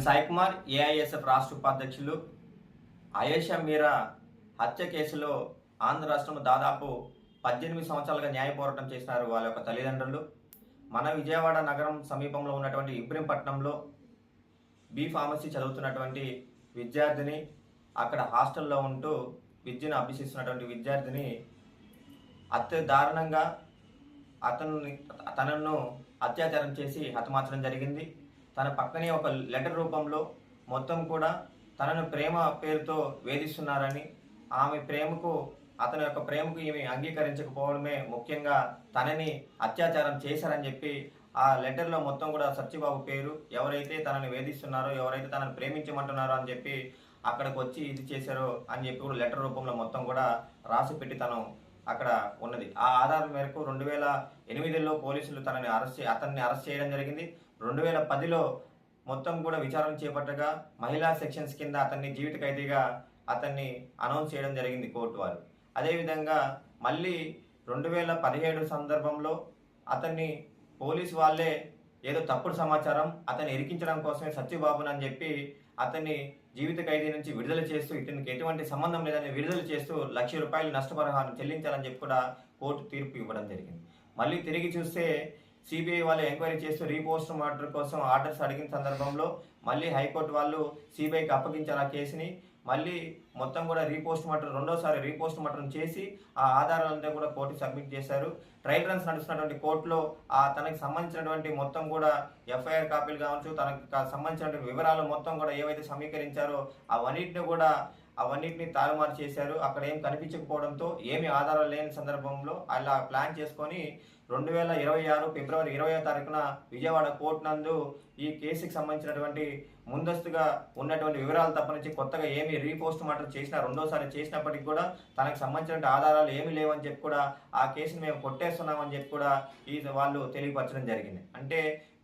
నేను సాయి కుమార్, ఏఐఎస్ఎఫ్ రాష్ట్ర ఉపాధ్యక్షులు. ఆయేషా మీరా హత్య కేసులో ఆంధ్ర రాష్ట్రంలో దాదాపు 18 సంవత్సరాలుగా న్యాయ పోరాటం చేసినారు వాళ్ళ యొక్క తల్లిదండ్రులు. మన విజయవాడ నగరం సమీపంలో ఉన్నటువంటి ఇబ్రహీంపట్నంలో బి ఫార్మసీ చదువుతున్నటువంటి విద్యార్థిని, అక్కడ హాస్టల్లో ఉంటూ విద్యను అభ్యసిస్తున్నటువంటి విద్యార్థిని అత్య దారుణంగా తనను అత్యాచారం చేసి హతమార్చడం జరిగింది. తన పక్కనే ఒక లెటర్ రూపంలో మొత్తం కూడా తనను ప్రేమ పేరుతో వేధిస్తున్నారని, ఆమె ప్రేమకు అతని యొక్క ప్రేమకు ఈమె అంగీకరించకపోవడమే ముఖ్యంగా తనని అత్యాచారం చేశారని చెప్పి ఆ లెటర్లో మొత్తం కూడా సత్యబాబు పేరు, ఎవరైతే తనని వేధిస్తున్నారో, ఎవరైతే తనని ప్రేమించమంటున్నారో అని చెప్పి అక్కడికి వచ్చి ఇది చేశారో అని చెప్పి కూడా లెటర్ రూపంలో మొత్తం కూడా రాసి పెట్టి తను అక్కడ ఉన్నది. ఆ ఆధారం మేరకు 2008లో పోలీసులు అతన్ని అరెస్ట్ చేయడం జరిగింది. 2010లో మొత్తం కూడా విచారణ చేపట్టగా మహిళా సెక్షన్స్ కింద అతన్ని జీవిత ఖైదీగా అతన్ని అనౌన్స్ చేయడం జరిగింది కోర్టు వారు. అదేవిధంగా మళ్ళీ 2017 సందర్భంలో అతన్ని పోలీసు వాళ్ళే ఏదో తప్పుడు సమాచారం అతన్ని ఇరికించడం కోసమే సత్యబాబుని అని చెప్పి అతన్ని జీవిత ఖైదీ నుంచి విడుదల చేస్తూ, ఇతనికి ఎటువంటి సంబంధం లేదని విడుదల చేస్తూ ₹1,00,000 నష్టపరిహారం చెల్లించాలని చెప్పి కూడా కోర్టు తీర్పు ఇవ్వడం జరిగింది. మళ్ళీ తిరిగి చూస్తే సిబిఐ వాళ్ళు ఎంక్వైరీ చేస్తూ రీపోస్ట్ మార్టం కోసం ఆర్డర్స్ అడిగిన సందర్భంలో మళ్ళీ హైకోర్టు వాళ్ళు సిబిఐకి అప్పగించారు ఆ కేసుని. మళ్ళీ మొత్తం కూడా రెండోసారి రీపోస్ట్ మార్టం చేసి ఆ ఆధారాలంతా కూడా కోర్టుకి సబ్మిట్ చేశారు. ట్రయల్ రన్స్ నడుస్తున్నటువంటి కోర్టులో తనకి సంబంధించినటువంటి మొత్తం కూడా ఎఫ్ఐఆర్ కాపీలు కావచ్చు, తనకు సంబంధించినటువంటి వివరాలు మొత్తం కూడా ఏవైతే సమీకరించారో అవన్నిటిని తారుమారు చేశారు. అక్కడ ఏం కనిపించకపోవడంతో, ఏమి ఆధారాలు లేని సందర్భంలో అలా ప్లాన్ చేసుకొని 2026 ఫిబ్రవరి 20వ తారీఖున విజయవాడ కోర్టు నందు ఈ కేసుకి సంబంధించినటువంటి ముందస్తుగా ఉన్నటువంటి వివరాలు తప్పనించి కొత్తగా ఏమి రీపోస్ట్ మార్టం చేసినా, రెండోసారి చేసినప్పటికీ కూడా తనకు సంబంధించిన ఆధారాలు ఏమీ లేవని చెప్పి కూడా ఆ కేసును మేము కొట్టేస్తున్నామని చెప్పి కూడా వాళ్ళు తెలియపరచడం జరిగింది. అంటే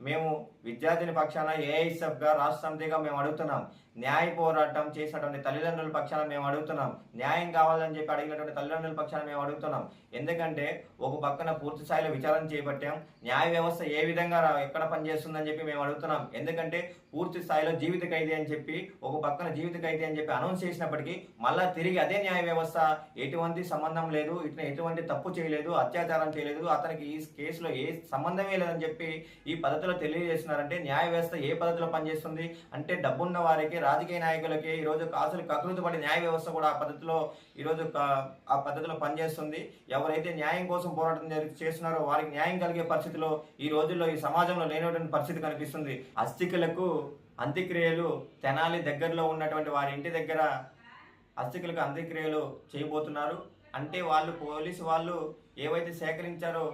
మేము విద్యార్థిని పక్షాన ఏఐఎస్ఎఫ్గా రాష్ట్ర సమితిగా మేము అడుగుతున్నాం, న్యాయ పోరాటం చేసినటువంటి తల్లిదండ్రుల పక్షాన మేము అడుగుతున్నాం, న్యాయం కావాలని చెప్పి అడిగినటువంటి తల్లిదండ్రుల పక్షాన మేము అడుగుతున్నాం. ఎందుకంటే ఒక పక్కన పూర్తి స్థాయిలో విచారణ చేపట్టాం, న్యాయ వ్యవస్థ ఏ విధంగా ఎక్కడ పనిచేస్తుందని చెప్పి మేము అడుగుతున్నాం. ఎందుకంటే పూర్తి స్థాయిలో జీవిత ఖైదీ అని చెప్పి ఒక పక్కన జీవిత ఖైదీ అని చెప్పి అనౌన్స్ చేసినప్పటికీ మళ్ళా తిరిగి అదే న్యాయ వ్యవస్థ ఎటువంటి సంబంధం లేదు, ఇట్లా ఎటువంటి తప్పు చేయలేదు, అత్యాచారం చేయలేదు, అతనికి ఈ కేసులో ఏ సంబంధమే లేదని చెప్పి ఈ పద్ధతిలో తెలియజేస్తున్నారంటే న్యాయ వ్యవస్థ ఏ పద్ధతిలో పనిచేస్తుంది అంటే డబ్బున్న వారికి, రాజకీయ నాయకులకి ఈరోజు కాసులు కకృతి పడి న్యాయ వ్యవస్థ కూడా ఆ పద్ధతిలో పనిచేస్తుంది. ఎవరైతే న్యాయం కోసం పోరాటం చేస్తున్నారో వారికి న్యాయం కలిగే పరిస్థితిలో ఈ రోజుల్లో ఈ సమాజంలో లేనటువంటి పరిస్థితి కనిపిస్తుంది. అస్థికులకు అంత్యక్రియలు తెనాలి దగ్గరలో ఉన్నటువంటి వారి ఇంటి దగ్గర అస్థికులకు అంత్యక్రియలు చేయబోతున్నారు. అంటే పోలీసు వాళ్ళు ఏవైతే సేకరించారో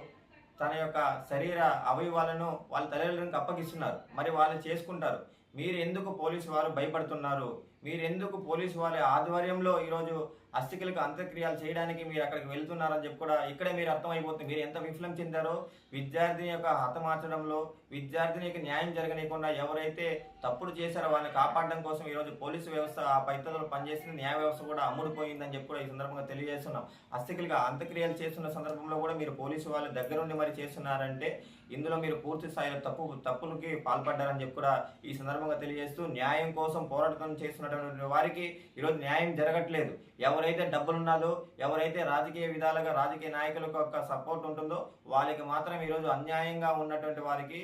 తన యొక్క శరీర అవయవాలను వాళ్ళ తల్లిదండ్రులకు అప్పగిస్తున్నారు. మరి వాళ్ళు చేసుకుంటారు. మీరు ఎందుకు పోలీసు వారు భయపడుతున్నారు? మీరు ఎందుకు పోలీసు వారి ఆధ్వర్యంలో ఈరోజు అస్థికులకు అంత్యక్రియలు చేయడానికి మీరు అక్కడికి వెళ్తున్నారని చెప్పి కూడా ఇక్కడే మీరు అర్థమైపోతుంది మీరు ఎంత విఫలం చెందారో. విద్యార్థిని యొక్క హతమార్చడంలో, విద్యార్థినికి న్యాయం జరగనీయకుండా ఎవరైతే తప్పుడు చేశారో వాళ్ళని కాపాడడం కోసం ఈరోజు పోలీసు వ్యవస్థ ఆ పద్ధతిలో పనిచేస్తుంది. న్యాయ వ్యవస్థ కూడా అమ్ముడుపోయిందని చెప్పి కూడా ఈ సందర్భంగా తెలియజేస్తున్నాం. అస్థికులకు అంత్యక్రియలు చేస్తున్న సందర్భంలో కూడా మీరు పోలీసు వాళ్ళ దగ్గరుండి మరి చేస్తున్నారంటే ఇందులో మీరు పూర్తి స్థాయిలో తప్పులకి పాల్పడ్డారని చెప్పి కూడా ఈ సందర్భంగా తెలియజేస్తూ, న్యాయం కోసం పోరాటం చేస్తున్నటువంటి వారికి ఈరోజు న్యాయం జరగట్లేదు. ఎవరైతే డబ్బులున్నదో, ఎవరైతే రాజకీయ విధాలుగా రాజకీయ నాయకులకు యొక్క సపోర్ట్ ఉంటుందో వాళ్ళకి మాత్రం ఈరోజు అన్యాయంగా ఉన్నటువంటి వారికి,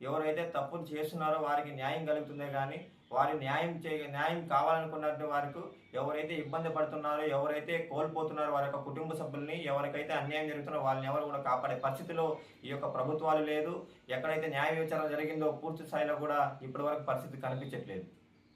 ఎవరైతే తప్పులు చేస్తున్నారో వారికి న్యాయం కలుగుతుందే కానీ వారి న్యాయం కావాలనుకున్నటువంటి వారికి, ఎవరైతే ఇబ్బంది పడుతున్నారో, ఎవరైతే కోల్పోతున్నారో వారి యొక్క కుటుంబ సభ్యుల్ని, ఎవరికైతే అన్యాయం జరుగుతుందో వాళ్ళని ఎవరు కూడా కాపాడే పరిస్థితిలో ఈ యొక్క ప్రభుత్వాలు లేదు. ఎక్కడైతే న్యాయ విచారణ జరిగిందో పూర్తి స్థాయిలో కూడా ఇప్పటి వరకు పరిస్థితి కనిపించట్లేదు.